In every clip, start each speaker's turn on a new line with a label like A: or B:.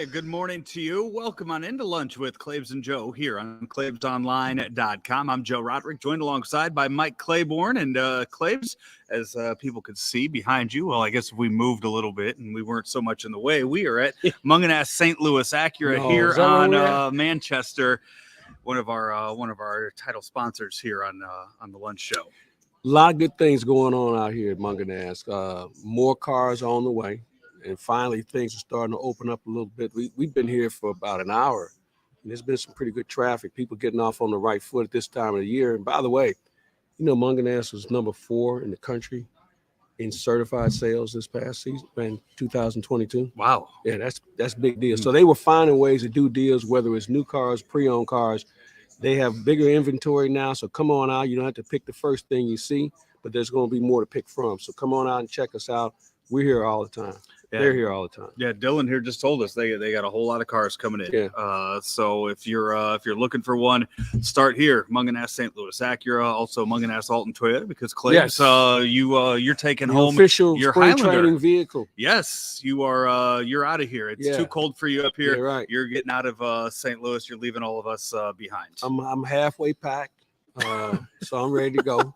A: Hey, good morning to you. Welcome on into lunch with Claibs and Joe here on ClaibsOnline.com. I'm Joe Roderick, joined alongside by Mike Claiborne. And Claibs, as people could see behind you, well, I guess if we moved a little bit and we weren't so much in the way, we are at Mungenast St. Louis Acura here on Manchester, one of our title sponsors here on the lunch show.
B: A lot of good things going on out here at Mungenast. More cars on the way. And finally, things are starting to open up a little bit. We've been here for about an hour, and there's been some pretty good traffic. People getting off on the right foot at this time of the year. And by the way, you know, Mungenast was number 4 in the country in certified sales this past season in 2022.
A: Wow.
B: Yeah, that's a big deal. So they were finding ways to do deals, whether it's new cars, pre-owned cars. They have bigger inventory now, so come on out. You don't have to pick the first thing you see, but there's going to be more to pick from. So come on out and check us out. We're here all the time. Yeah. They're here all the time.
A: Yeah, Dylan here just told us they got a whole lot of cars coming in.
B: Yeah.
A: So if you're looking for one, start here. Mungenast St. Louis Acura, also Mungenast Alton Toyota, because Claibs, you're taking home
B: official
A: your
B: spring
A: Highlander
B: training vehicle.
A: Yes, you are. You're out of here. It's too cold for you up here.
B: Yeah, right.
A: You're getting out of St. Louis. You're leaving all of us behind.
B: I'm halfway packed, so I'm ready to go.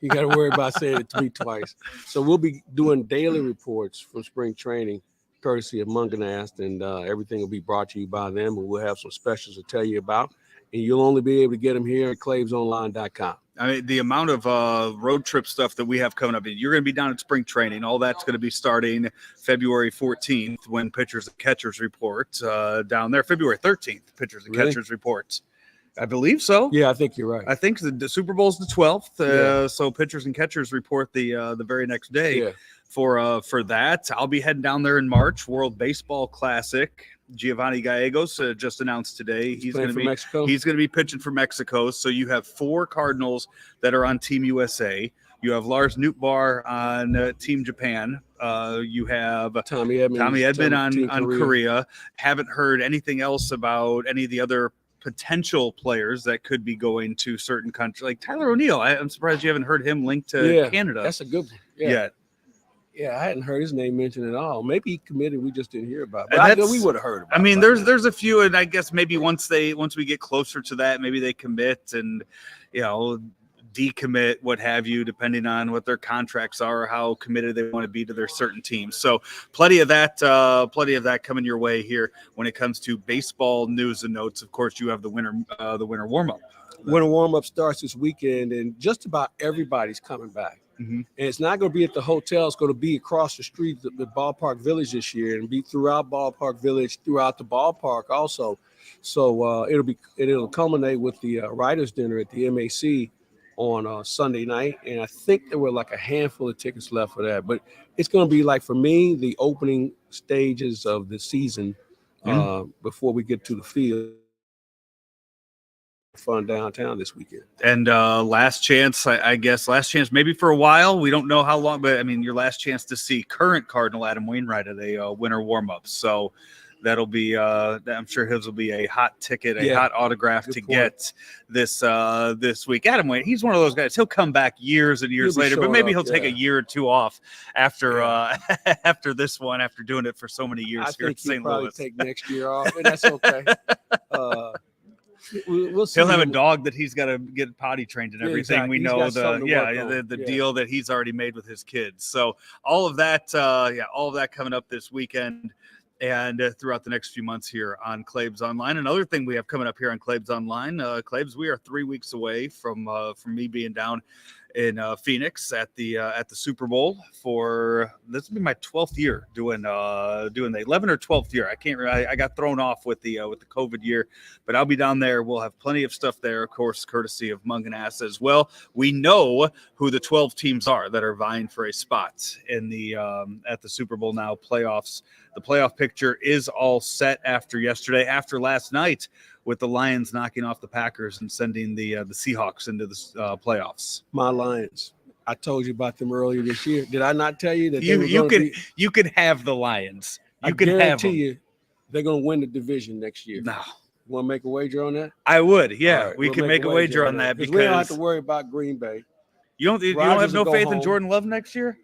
B: You got to worry about saying it to me twice. So we'll be doing daily reports from spring training, courtesy of Mungenast, and everything will be brought to you by them. And we'll have some specials to tell you about, and you'll only be able to get them here at ClaibsOnline.com.
A: I mean, the amount of road trip stuff that we have coming up, you're going to be down at spring training. All that's going to be starting February 14th when pitchers and catchers report down there. February 13th, pitchers and catchers report. I believe so.
B: Yeah, I think you're right.
A: I think the Super Bowl is the 12th. So pitchers and catchers report the very next day for that. I'll be heading down there in March. World Baseball Classic. Giovanni Gallegos just announced today he's going to be pitching for Mexico. So you have 4 Cardinals that are on Team USA. You have Lars Nootbaar on Team Japan. You have Tommy Edman on Korea. Haven't heard anything else about any of the other potential players that could be going to certain countries, like Tyler O'Neill. I'm surprised you haven't heard him linked to Canada.
B: That's a good one. Yeah. Yeah, I hadn't heard his name mentioned at all. Maybe he committed, we just didn't hear about it. But we would have heard about it.
A: I mean, there's a few, and I guess maybe once we get closer to that, maybe they commit and, decommit, what have you, depending on what their contracts are or how committed they want to be to their certain teams. So plenty of that coming your way here when it comes to baseball news and notes. Of course, you have the winter warm-up.
B: Winter warm-up starts this weekend, and just about everybody's coming back. Mm-hmm. And it's not going to be at the hotel. It's going to be across the street at the Ballpark Village this year, and be throughout Ballpark Village, throughout the ballpark also. So it'll culminate with the writers' dinner at the MAC on Sunday night, and I think there were like a handful of tickets left for that. But it's going to be, like, for me, the opening stages of the season before we get to the field. Fun downtown this weekend.
A: And last chance, I guess, maybe for a while. We don't know how long, but I mean, your last chance to see current Cardinal Adam Wainwright at a winter warm-up. So that'll be, I'm sure his will be a hot ticket, hot autograph to get this week. Adam Wainwright, he's one of those guys. He'll come back years and years later, but maybe he'll take a year or two off after after this one, after doing it for so many years here in St. Louis.
B: Probably take next year off, and that's okay. We'll see.
A: He'll have a dog that he's got to get potty trained and everything. Exactly. We know the deal that he's already made with his kids. So all of that coming up this weekend and throughout the next few months here on Claibs Online. Another thing we have coming up here on Claibs Online, Claibs, we are 3 weeks away from me being down in Phoenix at the Super Bowl for this will be my 12th year doing the 11th or 12th year. I can't remember. I got thrown off with the COVID year, but I'll be down there. We'll have plenty of stuff there, of course, courtesy of Mungenast as well. We know who the 12 teams are that are vying for a spot in the at the Super Bowl now playoffs. The playoff picture is all set after last night, with the Lions knocking off the Packers and sending the Seahawks into the playoffs.
B: My Lions. I told you about them earlier this year. Did I not tell you that
A: you could have the Lions? I
B: guarantee you they're going to win the division next year.
A: No.
B: You want to make a wager on that?
A: I would. Yeah, right, we can make a wager on that because
B: we don't have to worry about Green Bay.
A: You don't have no faith in Jordan Love next year?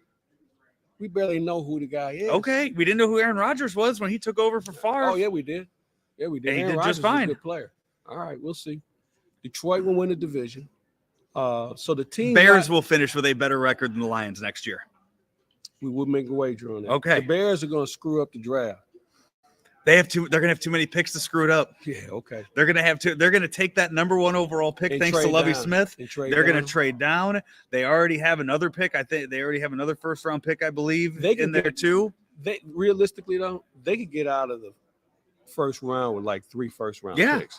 B: We barely know who the guy is.
A: Okay, we didn't know who Aaron Rodgers was when he took over for Favre.
B: Oh, yeah, we did. Yeah, we did.
A: And he
B: Aaron
A: did
B: Rodgers
A: just fine.
B: is a good player. All right, we'll see. Detroit will win the division. So the team
A: Bears will finish with a better record than the Lions next year.
B: We will make a wager on that.
A: Okay.
B: The Bears are going to screw up the draft.
A: They're going to have too many picks to screw it up.
B: Yeah, okay.
A: They're going to take that number 1 overall pick, thanks to Lovie Smith. They're going to trade down. They already have another pick. I think they already have another first-round pick, I believe, in there too.
B: Realistically, though, they could get out of the first round with like 3 first-round picks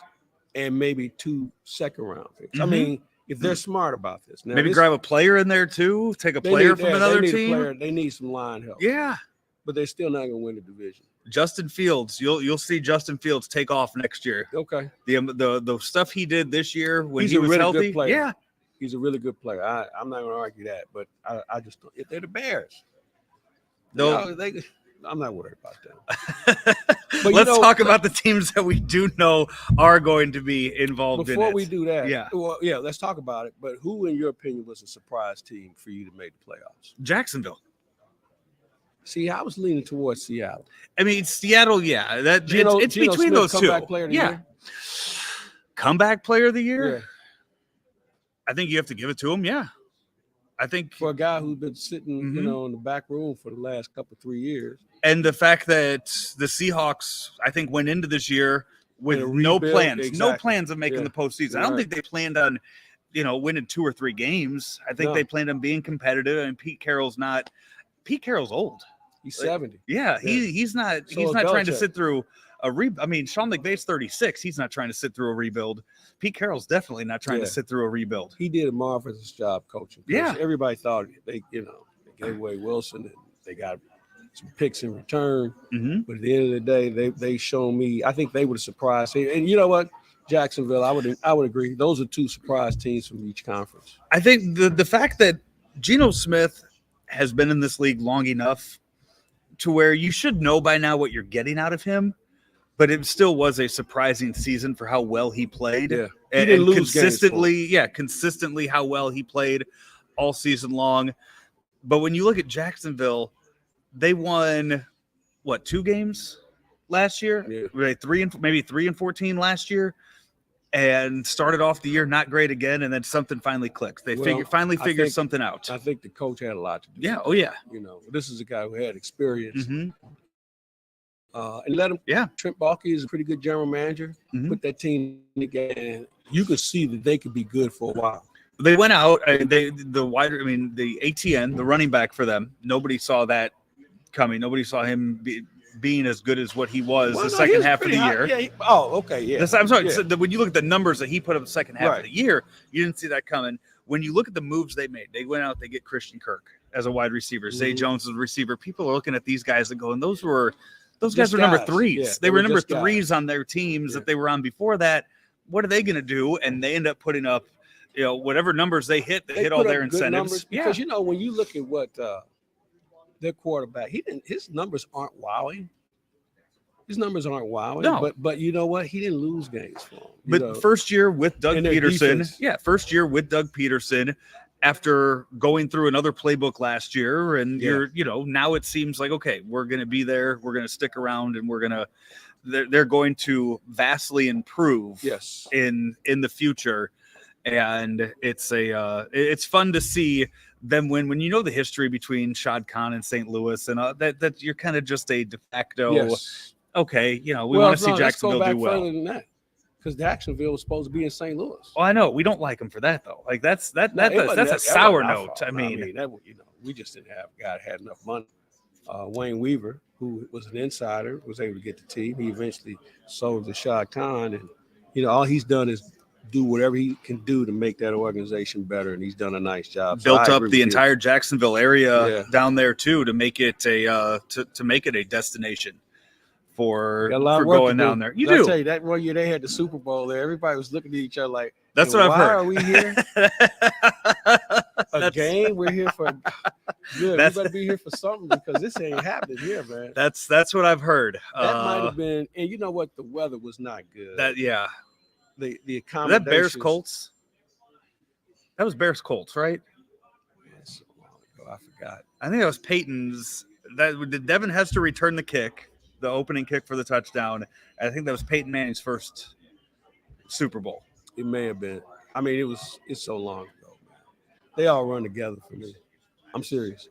B: and maybe 2 second-round picks. I mean, if they're smart about this. Now,
A: maybe grab a player in there too, take a player from another team.
B: They need some line help.
A: Yeah.
B: But they're still not going to win the division.
A: Justin Fields, you'll see Justin Fields take off next year.
B: Okay.
A: The stuff he did this year when
B: he
A: was
B: really
A: healthy.
B: Good player.
A: Yeah.
B: He's a really good player. I'm not going to argue that, but I just don't. If they're the Bears. No, I'm not worried about them.
A: But let's talk about the teams that we do know are going to be involved in it.
B: Before we do that,
A: yeah,
B: let's talk about it. But who, in your opinion, was a surprise team for you to make the playoffs?
A: Jacksonville.
B: See, I was leaning towards Seattle.
A: I mean, Seattle, it's between
B: Smith,
A: those two.
B: Comeback player of the year?
A: Comeback player of the year?
B: Yeah.
A: I think you have to give it to him, yeah. I think
B: for a guy who's been sitting, in the back room for the last 3 years.
A: And the fact that the Seahawks, I think, went into this year with no plans of making the postseason. I don't think they planned on, winning 2 or 3 games. I think they planned on being competitive. And Pete Carroll's old.
B: He's 70.
A: Yeah. He's not trying to sit through a I mean, Sean McVay's 36. He's not trying to sit through a rebuild. Pete Carroll's definitely not trying to sit through a rebuild.
B: He did a marvelous job coaching.
A: Yeah.
B: Everybody thought they gave away Wilson and they got some picks in return.
A: Mm-hmm.
B: But at the end of the day, they shown me. I think they would have surprised. And you know what? Jacksonville, I would agree. Those are 2 surprise teams from each conference.
A: I think the fact that Geno Smith has been in this league long enough to where you should know by now what you're getting out of him, but it still was a surprising season for how well he played.
B: Yeah.
A: And consistently how well he played all season long. But when you look at Jacksonville, they won 2 games last year?
B: Yeah.
A: Right, 3-14 last year, and started off the year not great again, and then something finally clicked. They figured something out.
B: I think the coach had a lot to do.
A: Yeah. Oh yeah.
B: This is a guy who had experience.
A: Mm-hmm.
B: And let him.
A: Yeah.
B: Trent Baalke is a pretty good general manager.
A: Mm-hmm.
B: Put that team together. You could see that they could be good for a while.
A: They went out. The ATN, the running back for them. Nobody saw that coming. Nobody saw him being as good as what he was the second half of the year.
B: Yeah, okay, yeah.
A: I'm sorry. Yeah. So when you look at the numbers that he put up the second half of the year, you didn't see that coming. When you look at the moves they made, they went out, they get Christian Kirk as a wide receiver, Zay Jones as a receiver. People are looking at these guys and going, those guys were number 3s. Yeah, they were number 3s on their teams that they were on before that. What are they going to do? And they end up putting up, whatever numbers they hit all their incentives.
B: Because when you look at what their quarterback, his numbers aren't wowing. His numbers aren't wowing.
A: No.
B: But you know what? He didn't lose games for him.
A: But first year with Doug Peterson. First year with Doug Peterson after going through another playbook last year. And now it seems like, okay, we're going to be there. We're going to stick around and they're going to vastly improve in the future. And it's fun to see them win when the history between Shad Khan and St. Louis and that you're kind of just a de facto.
B: Yes.
A: Okay, we want to see Jacksonville do well.
B: Further than that, because Jacksonville was supposed to be in St. Louis.
A: Oh, I know. We don't like them for that though. Like that's a sour note. I mean,
B: we just didn't had enough money. Wayne Weaver, who was an insider, was able to get the team. He eventually sold to Shad Khan, and all he's done is do whatever he can do to make that organization better, and he's done a nice job.
A: Built up the entire Jacksonville area down there too to make it a to make it a destination for going down there. You do.
B: I'll tell you that 1 year they had the Super Bowl there. Everybody was looking at each other like,
A: "That's what I've heard."
B: Why are we here? A game? We're here for good. We better be here for something because this ain't happening here, man.
A: That's what I've heard.
B: That might have been, and you know what? The weather was not good. The accommodations.
A: That Bears Colts? That was Bears Colts, right?
B: Yes, Oh, I forgot.
A: I think that was Peyton's. Did Devin Hester return the kick, the opening kick for the touchdown? I think that was Peyton Manning's first Super Bowl.
B: It may have been. I mean, it's so long ago, man. They all run together for me. I'm serious.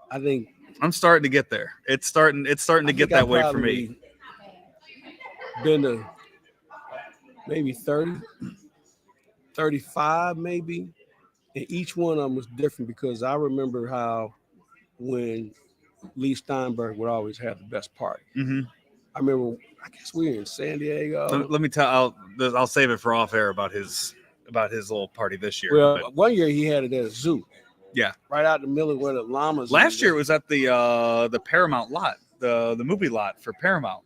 B: I think
A: I'm starting to get there. It's starting to get that way for me.
B: Been to maybe 30, 35 maybe. And each one of them was different because I remember how when Lee Steinberg would always have the best party.
A: Mm-hmm.
B: I remember, I guess we were in San Diego.
A: Let me tell. I'll save it for off air about his little party this year.
B: Well, one year he had it at a zoo.
A: Yeah,
B: right out in the middle of where the llamas.
A: Last year it was at the Paramount lot, the movie lot for Paramount.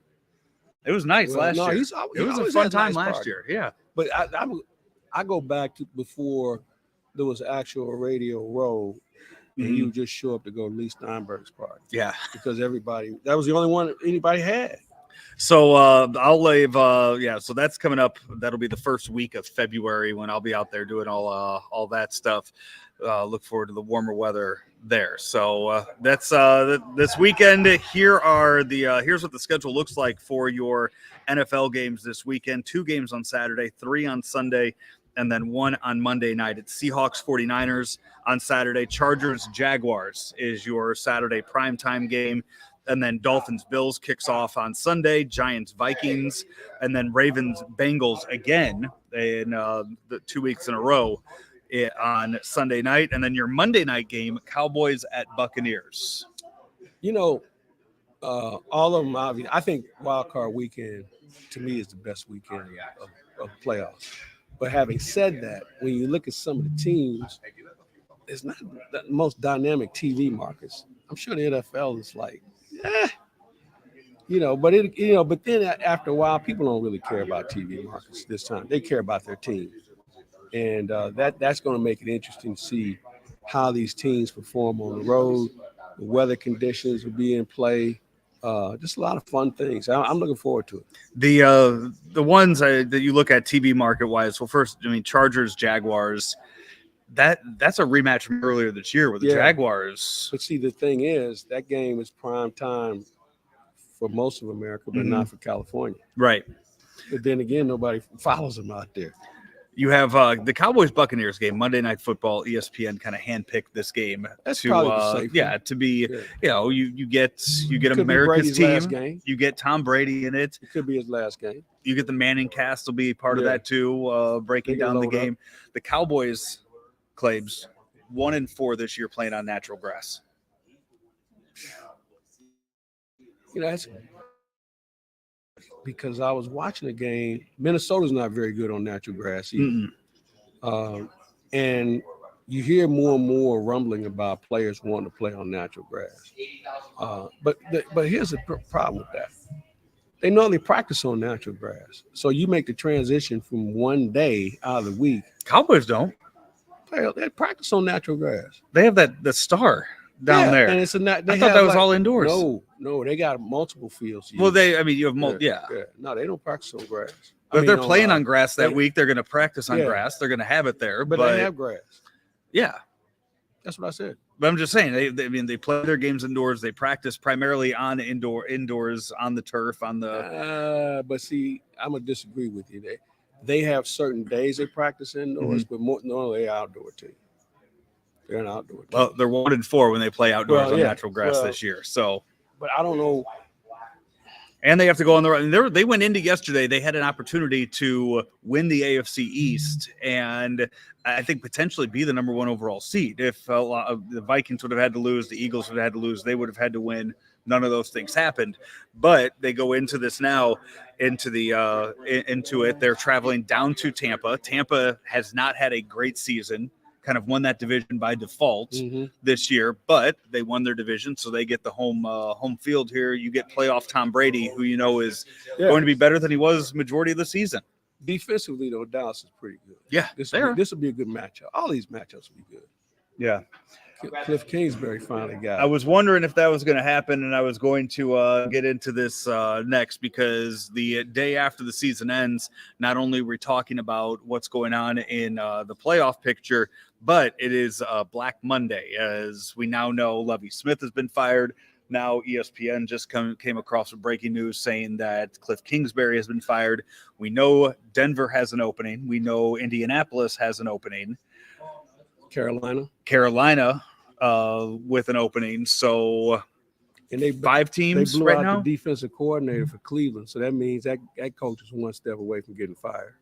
A: It was nice last year. It was a fun time last year. Yeah,
B: but I go back to before there was actual Radio Row, and you would just show up to go to Lee Steinberg's party.
A: Yeah,
B: because that was the only one anybody had.
A: So I'll leave. So that's coming up. That'll be the first week of February when I'll be out there doing all that stuff. Look forward to the warmer weather there. So that's this weekend. Here's what the schedule looks like for your NFL games this weekend. 2 games on Saturday, 3 on Sunday, and then 1 on Monday night. It's Seahawks 49ers on Saturday. Chargers Jaguars is your Saturday primetime game. And then Dolphins Bills kicks off on Sunday, Giants Vikings, and then Ravens Bengals again in the 2 weeks in a row on Sunday night. And then your Monday night game, Cowboys at Buccaneers.
B: All of them, obviously, I think Wild Card Weekend to me is the best weekend of playoffs. But having said that, when you look at some of the teams, it's not the most dynamic TV markets. I'm sure the NFL is like, but then after a while, people don't really care about TV markets this time. They care about their team. And that's going to make it interesting to see how these teams perform on the road. The weather conditions will be in play. Just a lot of fun things. I'm looking forward to it.
A: The ones that you look at TV market wise. Well, first, Chargers, Jaguars. That's a rematch from earlier this year with the Jaguars.
B: But see, the thing is, that game is prime time for most of America, but not for California.
A: Right.
B: But then again, nobody follows them out there.
A: You have the Cowboys-Buccaneers game, Monday Night Football. ESPN kind of handpicked this game to be, you get America's team. You get Tom Brady in it.
B: It could be his last game.
A: You get the Manning cast will be part of that too, breaking down the game. The Cowboys, Claibs, 1-4 this year playing on natural grass.
B: That's because I was watching a game. Minnesota's not very good on natural grass either. And you hear more and more rumbling about players wanting to play on natural grass. But here's the problem with that. They normally practice on natural grass. So you make the transition from one day out of the week.
A: Cowboys don't.
B: They practice on natural grass.
A: They have the star down there.
B: And it's I
A: thought that was all indoors.
B: No, they got multiple fields.
A: Well, you have multiple. Yeah.
B: No, they don't practice on grass.
A: But if they're playing on grass that week, they're going to practice on grass. They're going to have it there.
B: But they have grass.
A: Yeah.
B: That's what I said.
A: But I'm just saying, they play their games indoors. They practice primarily on indoors on the turf, on the.
B: But see, I'm gonna disagree with you. They have certain days they practice indoors, but normally they're outdoor team. They're an outdoor team.
A: Well, they're 1-4 when they play outdoors on natural grass this year. So,
B: but I don't know.
A: And they have to go on the road. They went into yesterday. They had an opportunity to win the AFC East and I think potentially be the number 1 overall seed. If the Vikings would have had to lose, the Eagles would have had to lose, they would have had to win. None of those things happened. But they go into this now, into it. They're traveling down to Tampa. Tampa has not had a great season. Kind of won that division by default this year, but they won their division, so they get the home field here. You get playoff Tom Brady, who is going to be better than he was majority of the season.
B: Defensively, though, Dallas is pretty good.
A: Yeah,
B: this will be a good matchup. All these matchups will be good.
A: Yeah.
B: Cliff Kingsbury finally got it.
A: I was wondering if that was going to happen, and I was going to get into this next, because the day after the season ends, not only are we talking about what's going on in the playoff picture, but it is Black Monday. As we now know, Lovie Smith has been fired. Now ESPN just came across with breaking news saying that Cliff Kingsbury has been fired. We know Denver has an opening. We know Indianapolis has an opening. Carolina with an opening. So,
B: and they
A: 5 teams
B: they blew
A: right
B: out
A: now.
B: The defensive coordinator for Cleveland, so that means that coach is one step away from getting fired.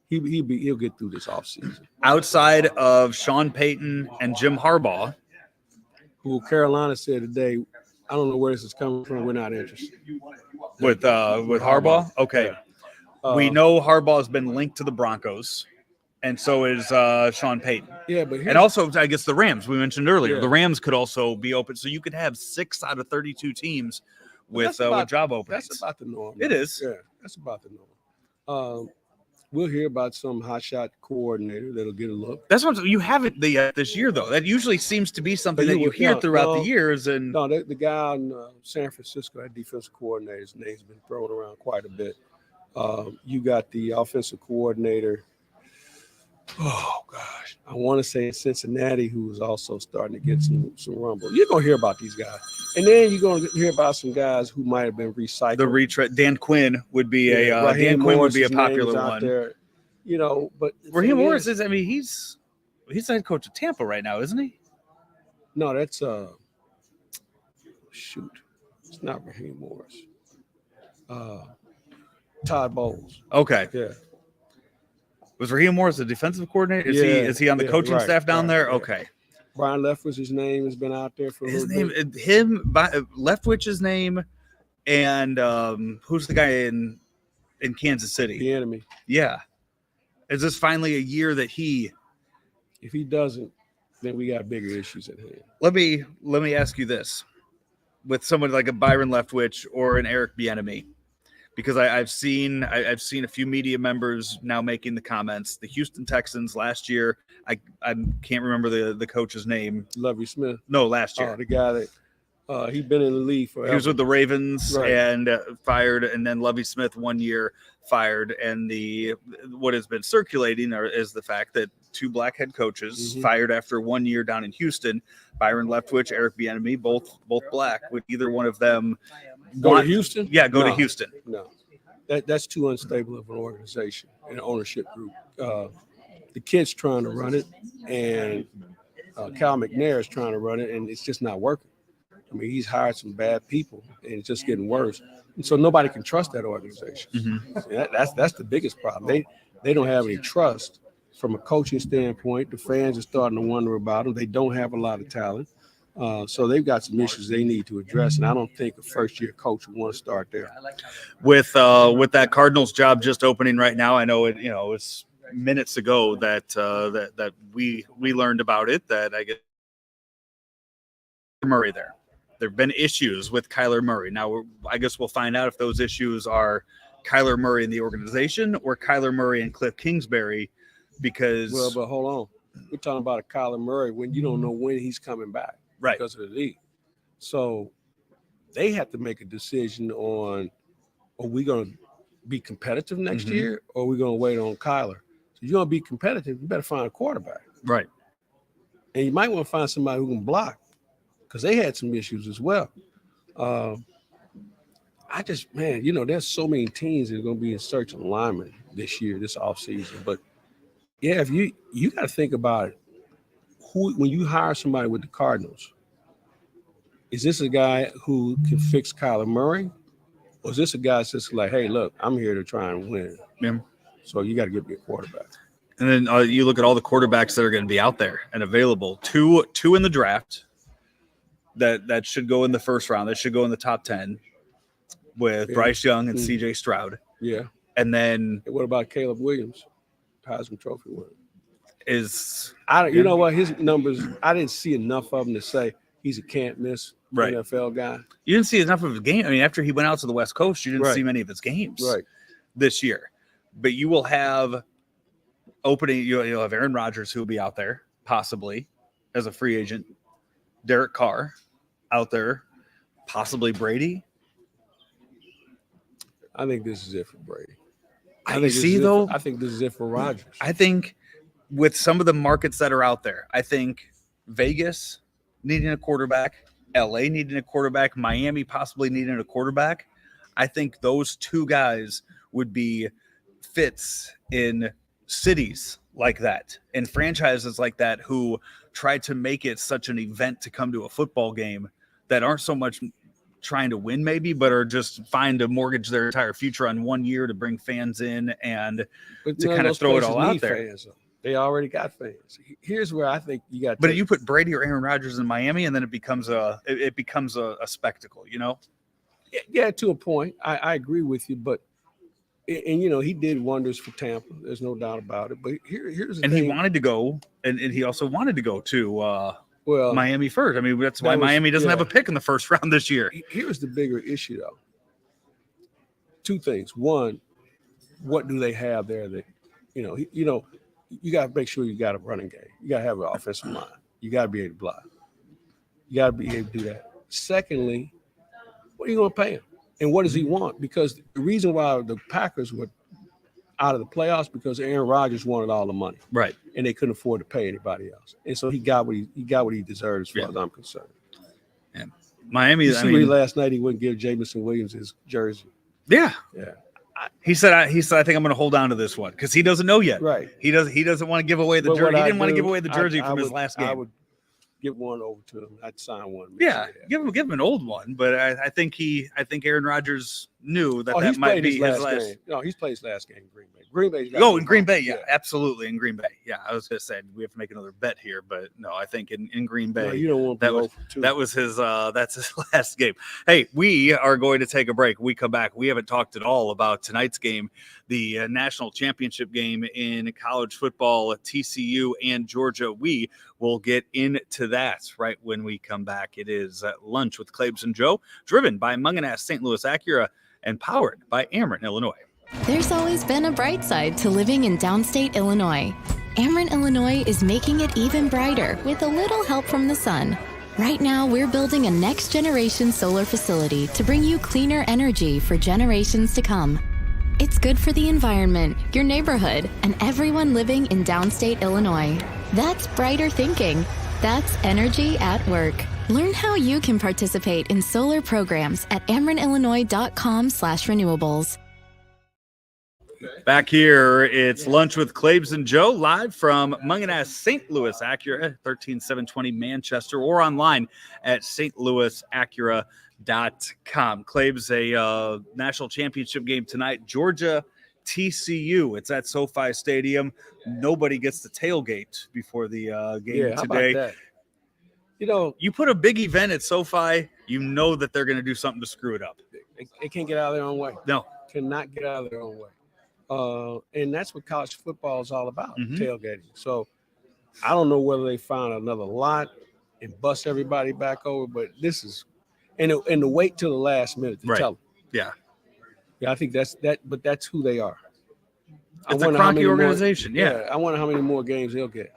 B: He'll get through this offseason.
A: Outside of Sean Payton and Jim Harbaugh,
B: who Carolina said today, I don't know where this is coming from. We're not interested.
A: With Harbaugh? Okay. Yeah. We know Harbaugh has been linked to the Broncos, and so is Sean Payton.
B: Yeah, but
A: and also, I guess, the Rams we mentioned earlier.
B: Yeah.
A: The Rams could also be open. So you could have 6 out of 32 teams with job openings.
B: That's about the norm.
A: It is.
B: Yeah, that's about the norm. We'll hear about some hotshot coordinator that'll get a look.
A: That's what you haven't this year, though. That usually semes to be something that you hear throughout the years. And
B: the guy in San Francisco, that defensive coordinator, his name's been thrown around quite a bit. You got the offensive coordinator. Oh gosh, I want to say Cincinnati, who's also starting to get some rumble. You're gonna hear about these guys, and then you're gonna hear about some guys who might have been recycled.
A: The retread. Dan Quinn would be a popular one.
B: There, but
A: Raheem Morris is. I mean, he's the head coach of Tampa right now, isn't he?
B: No, that's shoot, it's not Raheem Morris. Todd Bowles.
A: Okay.
B: Yeah.
A: Was Raheem Morris the defensive coordinator? Is he on the coaching staff down there? Yeah. Okay.
B: Brian Leftwich's name has been out there for a little bit.
A: Leftwich's name, and who's the guy in Kansas City?
B: The enemy.
A: Yeah. Is this finally a year that
B: if he doesn't, then we got bigger issues at hand.
A: Let me ask you this. With someone like a Byron Leftwich or an Eric Bieniemy, because I've seen a few media members now making the comments. The Houston Texans last year, I can't remember the coach's name.
B: Lovie Smith.
A: No, last year.
B: The guy that he'd been in the league forever.
A: He was with the Ravens and fired, and then Lovie Smith 1 year fired. And what has been circulating is the fact that 2 black head coaches fired after 1 year down in Houston. Byron Leftwich, Eric Bieniemy, both black. Would either one of them
B: go to Houston?
A: Yeah, go to Houston.
B: No, that's too unstable of an organization and ownership group. The kid's trying to run it, and Cal McNair is trying to run it, and it's just not working. I mean, he's hired some bad people, and it's just getting worse. And so nobody can trust that organization. That's the biggest problem. They don't have any trust from a coaching standpoint. The fans are starting to wonder about them. They don't have a lot of talent. So they've got some issues they need to address, and I don't think a first-year coach would want to start there.
A: With that Cardinals job just opening right now, I know it's minutes ago that we learned about it. That I guess Murray there have been issues with Kyler Murray. Now I guess we'll find out if those issues are Kyler Murray and the organization or Kyler Murray and Cliff Kingsbury. Because
B: but hold on, we're talking about a Kyler Murray when you don't know when he's coming back.
A: Right.
B: Because of the league. So they have to make a decision on, are we going to be competitive next year, or are we going to wait on Kyler? So you're going to be competitive, you better find a quarterback.
A: Right.
B: And you might want to find somebody who can block, because they had some issues as well. There's so many teams that are going to be in search of linemen this year, this offseason. But, yeah, if you got to think about it. When you hire somebody with the Cardinals, is this a guy who can fix Kyler Murray, or is this a guy that's just like, hey, look, I'm here to try and win.
A: Yeah.
B: So you got to give me a quarterback.
A: And then you look at all the quarterbacks that are going to be out there and available. Two in the draft that should go in the first round. That should go in the top 10 with Bryce Young and CJ Stroud.
B: Yeah.
A: And then
B: what about Caleb Williams, Heisman Trophy winner?
A: His
B: numbers, I didn't see enough of him to say he's a can't miss NFL guy.
A: You didn't see enough of his game. I mean, after he went out to the West Coast, you didn't see many of his games this year. But you will have opening. You'll have Aaron Rodgers who will be out there possibly. as a free agent. Derek Carr out there, possibly Brady.
B: I think this is it for Brady.
A: I think
B: this is it for Rodgers.
A: I think with some of the markets that are out there, I think Vegas needing a quarterback, LA needing a quarterback, Miami possibly needing a quarterback. I think those two guys would be fits in cities like that and franchises like that who try to make it such an event to come to a football game that aren't so much trying to win maybe, but are just fine to mortgage their entire future on 1 year to bring fans in and to kind of throw it all out there.
B: Fans, they already got fans. Here's where I think you got.
A: But you put Brady or Aaron Rodgers in Miami, and then it becomes a spectacle, you know?
B: Yeah, to a point. I agree with you, but and he did wonders for Tampa. There's no doubt about it. But here's the thing.
A: He wanted to go, and he also wanted to go to Miami first. I mean, that's why Miami doesn't have a pick in the first round this year.
B: Here's the bigger issue, though. Two things. One, what do they have there that, you got to make sure you got a running game. You got to have an offensive line. You got to be able to block. You got to be able to do that. Secondly, what are you going to pay him? And what does he want? Because the reason why the Packers were out of the playoffs because Aaron Rodgers wanted all the money,
A: right?
B: And they couldn't afford to pay anybody else, and so he got what he deserved as far as I'm concerned.
A: And Miami,
B: last night he wouldn't give Jameson Williams his jersey.
A: Yeah. He said, I think I'm going to hold on to this one because he doesn't know yet.
B: Right.
A: He doesn't want to give away the jersey. He didn't want to give away the jersey from his last game.
B: I would give one over to him. I'd sign one.
A: Yeah, give him an old one. But I think Aaron Rodgers knew that might be his last
B: game. No, he's played his last game in Green Bay. In
A: Green Bay, yeah, absolutely in Green Bay. Yeah, I was going to say we have to make another bet here, but no, I think in Green Bay.
B: No, you don't want
A: that was his that's his last game. Hey, we are going to take a break. When we come back, we haven't talked at all about tonight's game, the national championship game in college football, TCU and Georgia. We will get into that right when we come back. It is Lunch with Claibs and Joe, driven by Mungenast St. Louis Acura and powered by Ameren, Illinois.
C: There's always been a bright side to living in downstate Illinois. Ameren, Illinois is making it even brighter with a little help from the sun. Right now, we're building a next-generation solar facility to bring you cleaner energy for generations to come. It's good for the environment, your neighborhood, and everyone living in downstate Illinois. That's brighter thinking. That's energy at work. Learn how you can participate in solar programs at amerenillinois.com/renewables.
A: Back here, it's Lunch with Claibs and Joe, live from Mungenast St. Louis Acura, 13720 Manchester, or online at stlouisacura.com. Claibs, a national championship game tonight, Georgia TCU. It's at SoFi Stadium. Nobody gets to tailgate before the game today.
B: How about that?
A: You put a big event at SoFi, you know that they're going to do something to screw it up.
B: They can't get out of their own way.
A: No.
B: Cannot get out of their own way. And that's what college football is all about, tailgating. So I don't know whether they found another lot and bust everybody back over, but this is and to wait till the last minute to tell them.
A: Yeah,
B: I think that's who they are.
A: It's a Kroenke organization.
B: I wonder how many more games they'll get.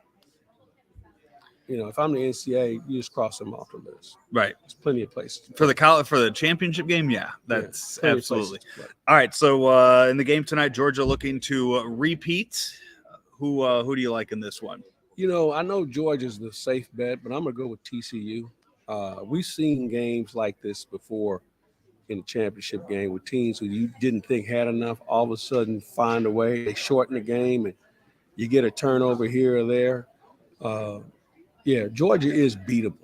B: If I'm the NCAA, you just cross them off the list.
A: Right.
B: There's plenty of places.
A: For the championship game, that's absolutely. All right, so in the game tonight, Georgia looking to repeat. Who do you like in this one?
B: I know Georgia's the safe bet, but I'm going to go with TCU. We've seen games like this before in the championship game with teams who you didn't think had enough, all of a sudden find a way. They shorten the game, and you get a turnover here or there. Georgia is beatable.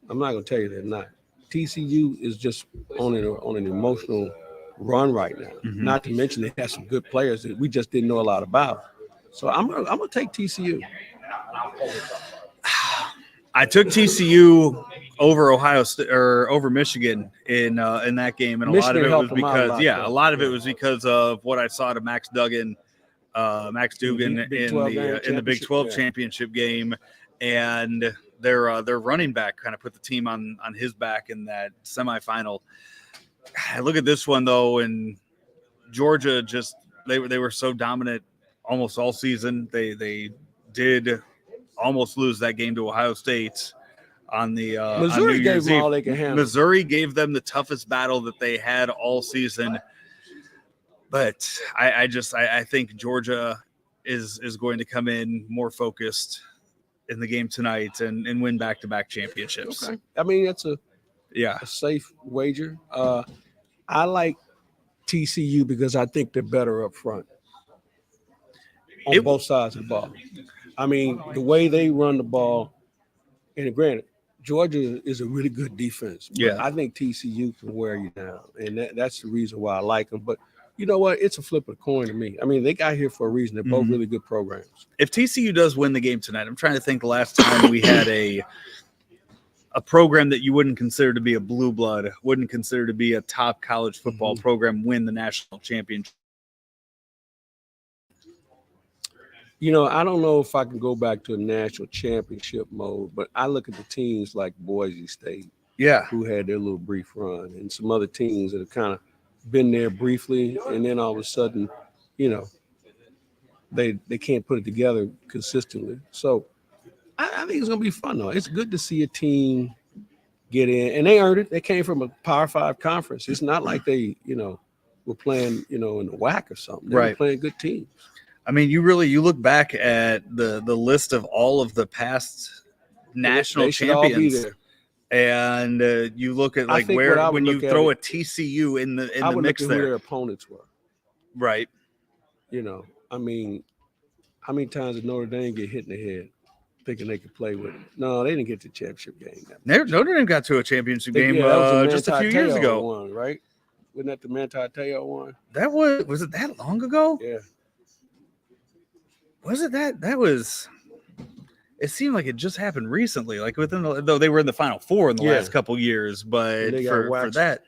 B: I'm not going to tell you they're not. TCU is just on an emotional run right now. Not to mention they have some good players that we just didn't know a lot about. So I'm gonna take TCU.
A: I took TCU over Ohio State or over Michigan in that game, and
B: Michigan
A: a lot of it was because of what I saw to Max Dugan in the Big 12 championship game. And their running back kind of put the team on his back in that semifinal. I look at this one though, and Georgia they were so dominant almost all season. They did almost lose that game to Ohio State on the
B: Missouri
A: on New
B: gave
A: Year's
B: them all
A: Eve.
B: they could handle.
A: Missouri gave them the toughest battle that they had all season. But I think Georgia is going to come in more focused in the game tonight and win back-to-back championships.
B: Okay. I mean, that's a safe wager. I like TCU because I think they're better up front on both sides of the ball. I mean, the way they run the ball, and granted, Georgia is a really good defense. But I think TCU can wear you down, and that's the reason why I like them. But you know what? It's a flip of the coin to me. I mean, they got here for a reason. They're both really good programs.
A: If TCU does win the game tonight, I'm trying to think the last time we had a program that you wouldn't consider to be a blue blood, wouldn't consider to be a top college football program win the national championship.
B: You know, I don't know if I can go back to a national championship mode, but I look at the teams like Boise State, who had their little brief run, and some other teams that have kind of been there briefly, and then all of a sudden, you know, they can't put it together consistently. So I think it's going to be fun, though. It's good to see a team get in, and they earned it. They came from a Power 5 conference. It's not like they, you know, were playing, you know, in the WAC or something. They were playing good teams.
A: I mean, you look back at the list of all of the past national champions, and you look at like where when you throw a TCU in the mix there,
B: who their opponents were.
A: Right.
B: You know, I mean, how many times did Notre Dame get hit in the head thinking they could play with it? No, they didn't get to the championship game.
A: Notre Dame got to a championship game just a few years ago.
B: One, right? Wasn't that the Manti Te'o one?
A: That was it that long ago?
B: Yeah.
A: Was it that? That was. It seemed like it just happened recently, like though they were in the Final Four in the last couple years, but for that,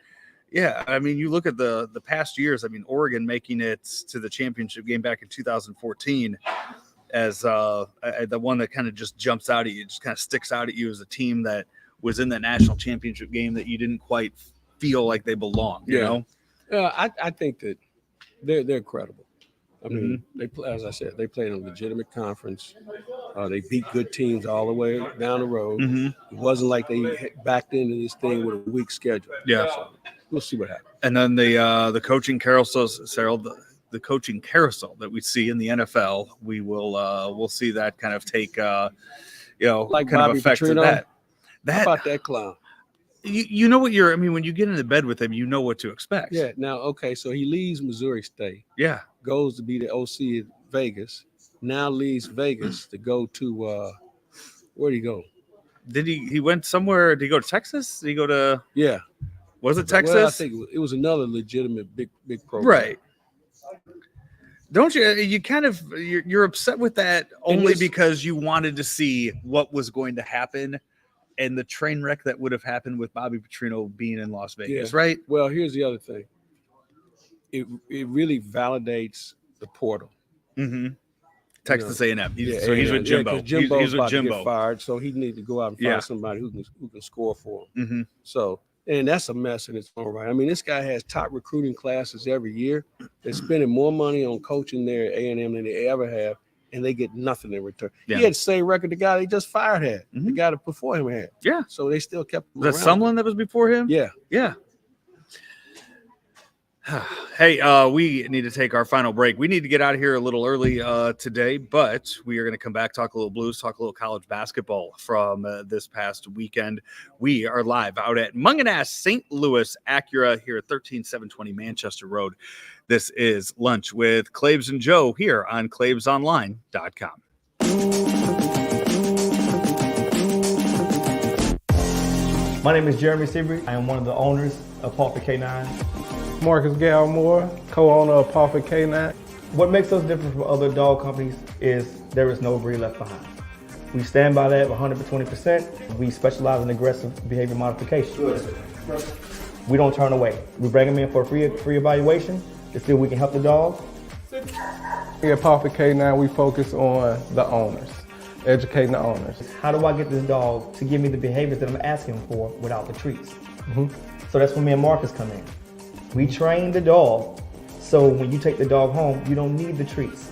A: I mean, you look at the past years. I mean, Oregon making it to the championship game back in 2014 as the one that kind of just jumps out at you, just kind of sticks out at you as a team that was in that national championship game that you didn't quite feel like they belonged. You know,
B: I think that they're credible. I mean, they as I said, they played in a legitimate conference. They beat good teams all the way down the road. It wasn't like they backed into this thing with a weak schedule.
A: Yeah,
B: so we'll see what happens.
A: And then the coaching carousel, the coaching carousel that we see in the NFL, we'll see that kind of take like kind
B: Bobby
A: of effect
B: Petrino.
A: of that.
B: How about that clown?
A: You know what I mean, when you get into bed with him, you know what to expect.
B: Yeah. Now, okay, so he leaves Missouri State.
A: Yeah.
B: Goes to be the OC at Vegas. Now leaves Vegas to go to where'd he go?
A: Did he went somewhere? Did he go to Texas? Did he go to Was it Texas?
B: Well, I think it was another legitimate big program.
A: Right. Don't you kind of you're upset with that only because you wanted to see what was going to happen and the train wreck that would have happened with Bobby Petrino being in Las Vegas, right?
B: Well, here's the other thing. It really validates the portal.
A: Texas A&M. So he's with Jimbo.
B: Jimbo's
A: he's
B: about
A: with Jimbo.
B: to get fired, so he needs to go out and find somebody who can score for him. So, and that's a mess in its own right. I mean, this guy has top recruiting classes every year. They're spending more money on coaching there at A&M than they ever have, and they get nothing in return. Yeah. He had the same record the guy they just fired had. The guy that before him had. Yeah. So they still kept him
A: around. Was that Sumlin that was before him?
B: Yeah.
A: Yeah. Hey, we need to take our final break. We need to get out of here a little early today, but we are going to come back, talk a little Blues, talk a little college basketball from this past weekend. We are live out at Mungenast St. Louis Acura here at 13720 Manchester Road. This is Lunch with Claibs and Joe here on ClaibsOnline.com.
D: My name is Jeremy Seabury. I am one of the owners of Pawford K9.
E: Marcus Galmore, co-owner of Pawford K9.
D: What makes us different from other dog companies is there is no breed left behind. We stand by that 120%. We specialize in aggressive behavior modification. We don't turn away. We bring them in for a free evaluation to see if we can help the dog.
E: Here at Pawford K9, we focus on the owners, educating the owners.
D: How do I get this dog to give me the behaviors that I'm asking for without the treats? So that's when me and Marcus come in. We train the dog, so when you take the dog home, you don't need the treats.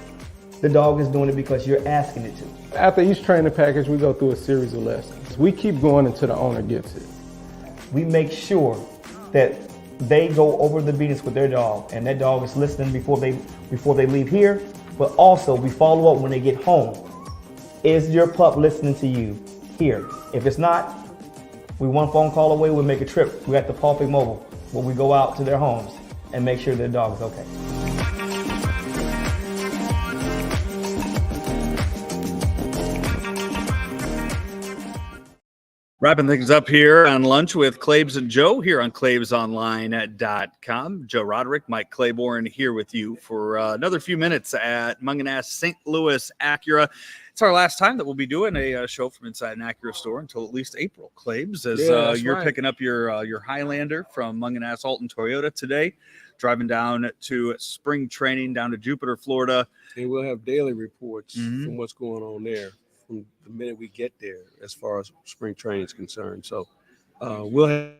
D: the dog is doing it because you're asking it to.
E: After each training package, we go through a series of lessons. We keep going until the owner gets it.
D: We make sure that they go over the beatings with their dog, and that dog is listening before they leave here, but also we follow up when they get home. Is your pup listening to you here? If it's not, we one phone call away, we'll make a trip. We got the Paw Pick Mobile, where we go out to their homes and make sure their dog is okay.
A: Wrapping things up here on Lunch with Claibs and Joe here on claibsonline.com. Joe Roderick, Mike Claiborne here with you for another few minutes at Mungenast St. Louis Acura. It's our last time that we'll be doing a show from inside an Acura store until at least April, Claibs, as you're picking up your Highlander from Mungenast Alton Toyota today, driving down to spring training down to Jupiter, Florida.
B: And we'll have daily reports from what's going on there from the minute we get there as far as spring training is concerned. So we'll have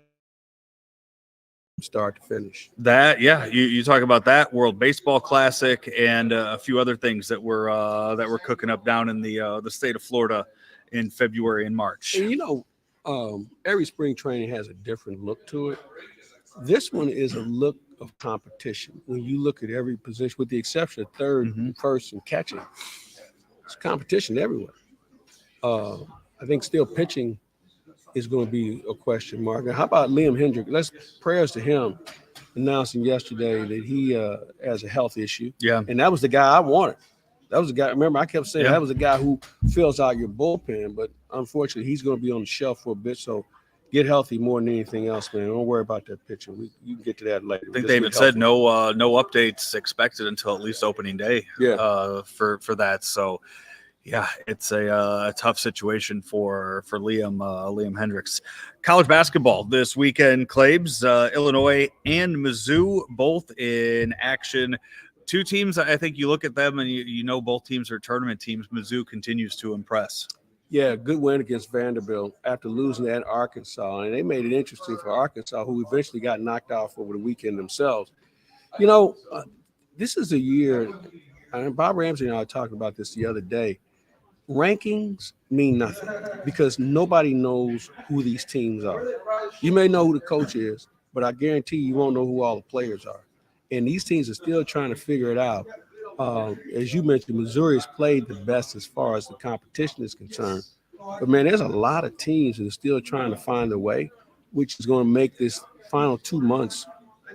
B: start to finish.
A: That, yeah, you talk about that World Baseball Classic and a few other things that we're cooking up down in the state of Florida in February and March.
B: And every spring training has a different look to it. This one is a look of competition. When you look at every position, with the exception of third, first, and catching, it's competition everywhere. I think still pitching is going to be a question mark. Now, how about Liam Hendrick? Let's prayers to him announcing yesterday that he has a health issue.
A: Yeah.
B: And that was the guy I wanted. That was the guy. Remember, I kept saying that was the guy who fills out your bullpen, but unfortunately, he's going to be on the shelf for a bit. So get healthy more than anything else, man. Don't worry about that pitching. You can get to that later.
A: I think they even said no updates expected until at least opening day. For that. So. Yeah, it's a tough situation for Liam Hendricks. College basketball this weekend, Claibs, Illinois and Mizzou both in action. Two teams, I think you look at them and you know both teams are tournament teams. Mizzou continues to impress.
B: Yeah, good win against Vanderbilt after losing at Arkansas. And they made it interesting for Arkansas, who eventually got knocked off over the weekend themselves. This is a year, and Bob Ramsey and I talked about this the other day. Rankings mean nothing because nobody knows who these teams are. You may know who the coach is, but I guarantee you won't know who all the players are. And these teams are still trying to figure it out. As you mentioned, Missouri has played the best as far as the competition is concerned. But, man, there's a lot of teams that are still trying to find a way, which is going to make this final 2 months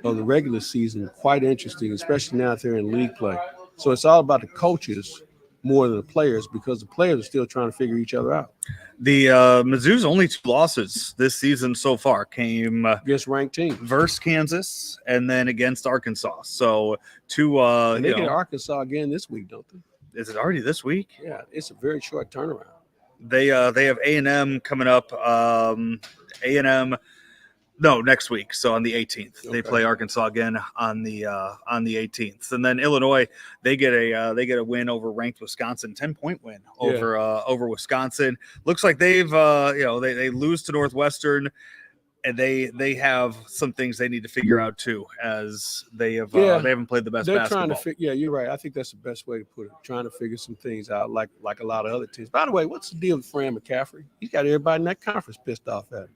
B: of the regular season quite interesting, especially now that they're in league play. So it's all about the coaches more than the players because the players are still trying to figure each other out.
A: The Mizzou's only 2 losses this season so far came
B: against ranked teams
A: versus Kansas and then against Arkansas. So
B: and they get Arkansas again this week, don't they?
A: Is it already this week?
B: Yeah, it's a very short turnaround.
A: They have A&M coming up. A&M. No, next week. So on the 18th, they play Arkansas again on the 18th, and then Illinois they get a win over ranked Wisconsin, 10-point win over Wisconsin. Looks like they've they lose to Northwestern, and they have some things they need to figure out too, as they haven't played the best basketball.
B: Trying to you're right. I think that's the best way to put it. Trying to figure some things out, like a lot of other teams. By the way, what's the deal with Fran McCaffrey? He's got everybody in that conference pissed off at him.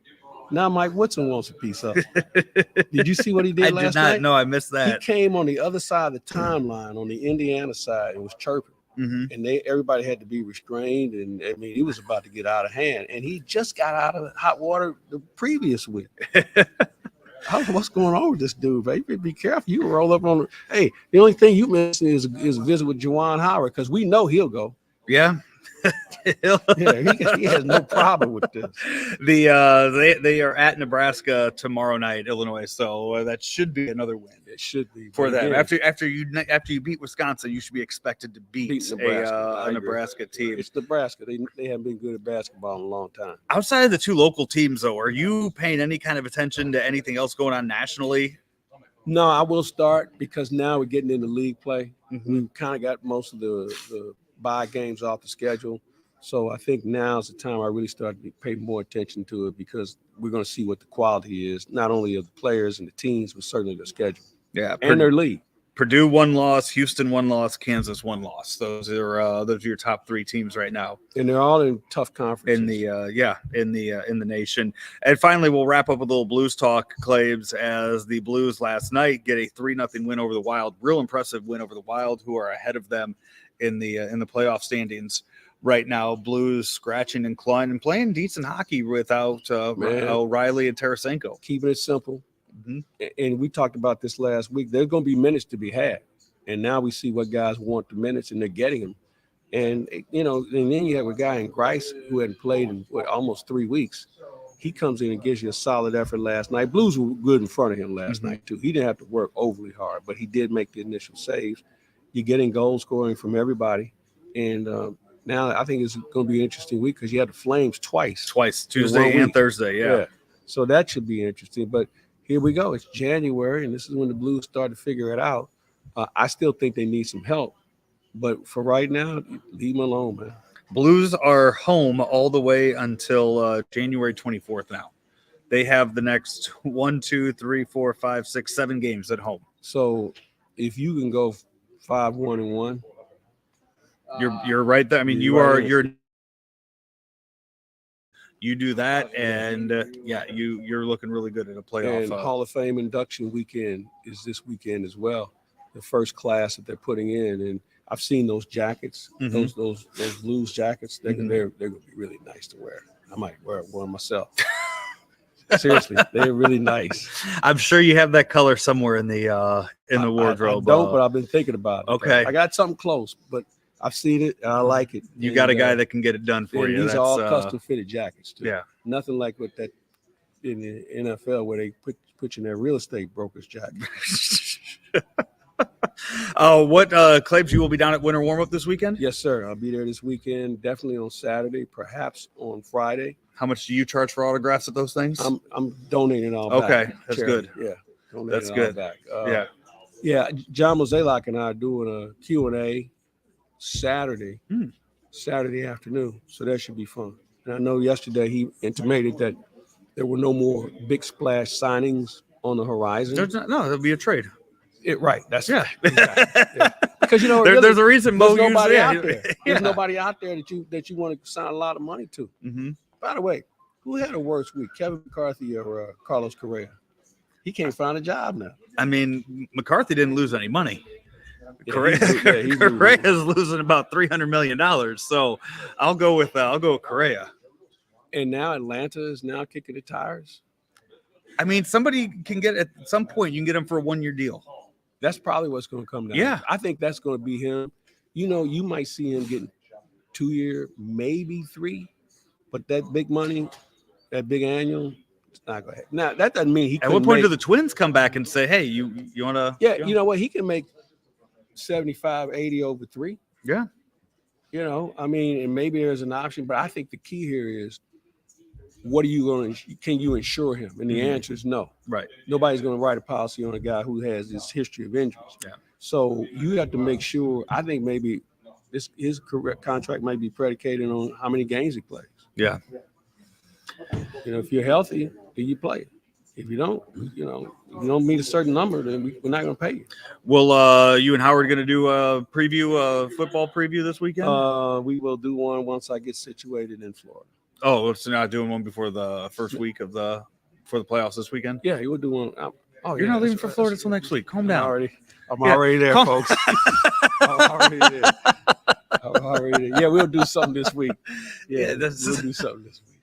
B: Now Mike Woodson wants a piece of it. Did you see what he did last night? I did not.
A: No, I missed that.
B: He came on the other side of the timeline, on the Indiana side, and was chirping. And everybody had to be restrained. And, I mean, he was about to get out of hand. And he just got out of hot water the previous week. What's going on with this dude, baby? Be careful. You roll up on – hey, the only thing you mentioned is a visit with Juwan Howard because we know he'll go.
A: Yeah.
B: He has no problem with this.
A: They are at Nebraska tomorrow night, Illinois, so that should be another win.
B: It should be
A: for them. After you beat Wisconsin, you should be expected to beat a Nebraska team.
B: It's Nebraska. They haven't been good at basketball in a long time.
A: Outside of the 2 local teams, though, are you paying any kind of attention to anything else going on nationally?
B: No, I will start because now we're getting into league play. We've kind of got most of the bye games off the schedule. So I think now is the time I really start to pay more attention to it because we're going to see what the quality is, not only of the players and the teams, but certainly their schedule.
A: Yeah.
B: And their league.
A: Purdue 1 loss, Houston 1 loss, Kansas 1 loss. Those are your top 3 teams right now,
B: and they're all in tough conferences
A: in the nation. And finally, we'll wrap up with a little Blues talk, Claibs, as the Blues last night get a 3-0 win over the Wild. Real impressive win over the Wild, who are ahead of them in the playoff standings right now. Blues scratching and clawing and playing decent hockey without O'Reilly and Tarasenko.
B: Keeping it simple. And we talked about this last week. There's going to be minutes to be had, and now we see what guys want the minutes, and they're getting them. And and then you have a guy in Grice who hadn't played in almost 3 weeks. He comes in and gives you a solid effort last night. Blues were good in front of him last night too. He didn't have to work overly hard, but he did make the initial saves. You're getting goal scoring from everybody, and now I think it's going to be an interesting week because you had the Flames twice,
A: Tuesday and Thursday. Yeah,
B: so that should be interesting. But here we go. It's January, and this is when the Blues start to figure it out. I still think they need some help, but for right now, leave them alone, man.
A: Blues are home all the way until January 24th now. They have the next 1, 2, 3, 4, 5, 6, 7 games at home.
B: So if you can go 5-1-1,
A: you're right there. I mean, you do that, and you're looking really good at a playoff.
B: And Hall of Fame induction weekend is this weekend as well. The first class that they're putting in, and I've seen those jackets, those Blues jackets. They're going to be really nice to wear. I might wear one myself. Seriously, they're really nice.
A: I'm sure you have that color somewhere in the wardrobe.
B: I don't, but I've been thinking about it.
A: Okay,
B: I got something close, but I've seen it and I like it.
A: You got a guy that can get it done for you.
B: These are all custom fitted jackets too.
A: Yeah,
B: nothing like what that in the NFL where they put you in their real estate broker's jacket.
A: Claibs, you will be down at Winter Warm-Up this weekend?
B: Yes, sir. I'll be there this weekend. Definitely on Saturday, perhaps on Friday.
A: How much do you charge for autographs at those things?
B: I'm donating all back.
A: Okay, that's
B: charity.
A: good.
B: Yeah,
A: that's good.
B: Back.
A: Yeah.
B: John Mozeliak and I are doing a Q&A Saturday afternoon, so that should be fun. And I know yesterday he intimated that there were no more big splash signings on the horizon.
A: There'll be a trade.
B: Right. That's
A: exactly.
B: Because
A: there's a reason
B: there's nobody out there. There's nobody out there that you want to sign a lot of money to. By the way, who had a worse week, Kevin McCarthy or Carlos Correa? He can't find a job now.
A: I mean, McCarthy didn't lose any money.
B: Correa
A: is losing about $300 million. So I'll go with Correa.
B: And now Atlanta is now kicking the tires.
A: I mean, somebody can get at some point. You can get him for a 1-year deal.
B: That's probably what's going to come down.
A: Yeah,
B: I think that's going to be him. You might see him getting 2-year, maybe 3, but that big money, that big annual, it's not going to happen. Now that doesn't mean he.
A: At what point do the Twins come back and say, "Hey, you want to?"
B: Yeah, you know what? He can make 75, 80 over 3.
A: Yeah.
B: I mean, and maybe there's an option, but I think the key here is, what are you going to? Can you insure him? And the answer is no.
A: Right.
B: Nobody's going to write a policy on a guy who has this history of injuries.
A: Yeah.
B: So you have to make sure. I think maybe his career contract might be predicated on how many games he plays.
A: Yeah.
B: If you're healthy, then you play. If you don't, if you don't meet a certain number, then we're not going to pay you.
A: Well, you and Howard going to do a football preview this weekend?
B: We will do one once I get situated in Florida.
A: Oh, so not doing one before the first week for the playoffs this weekend?
B: Yeah, he will do one.
A: You're not leaving for Florida until next week. Calm down.
B: I'm already there, folks. I'm already there. Yeah, we'll do something this week. We'll do something this week.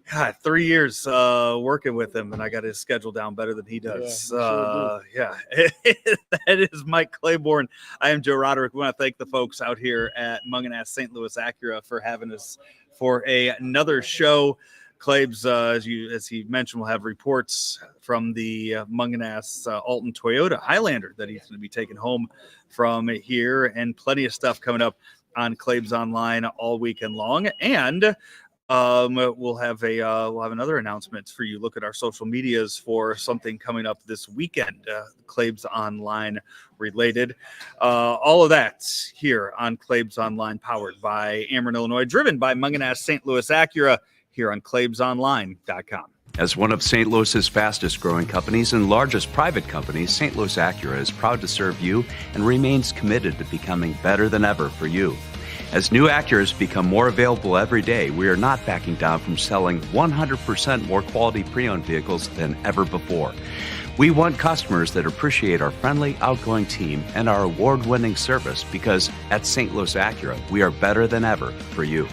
A: God, 3 years working with him, and I got his schedule down better than he does. That is Mike Claiborne. I am Joe Roderick. We want to thank the folks out here at Mungenast St. Louis Acura for having us for another show. Claibs, as he mentioned, will have reports from the Mungenast Alton Toyota Highlander that he's going to be taking home from here, and plenty of stuff coming up on Claibs Online all weekend long. And we'll have another announcement for you. Look at our social medias for something coming up this weekend, Claibs Online related. All of that here on Claibs Online, powered by Ameren, Illinois, driven by Mungenast St. Louis Acura. here on ClaibsOnline.com.
F: As one of St. Louis's fastest growing companies and largest private companies, St. Louis Acura is proud to serve you and remains committed to becoming better than ever for you. As new Acuras become more available every day, we are not backing down from selling 100% more quality pre-owned vehicles than ever before. We want customers that appreciate our friendly, outgoing team and our award-winning service, because at St. Louis Acura, we are better than ever for you.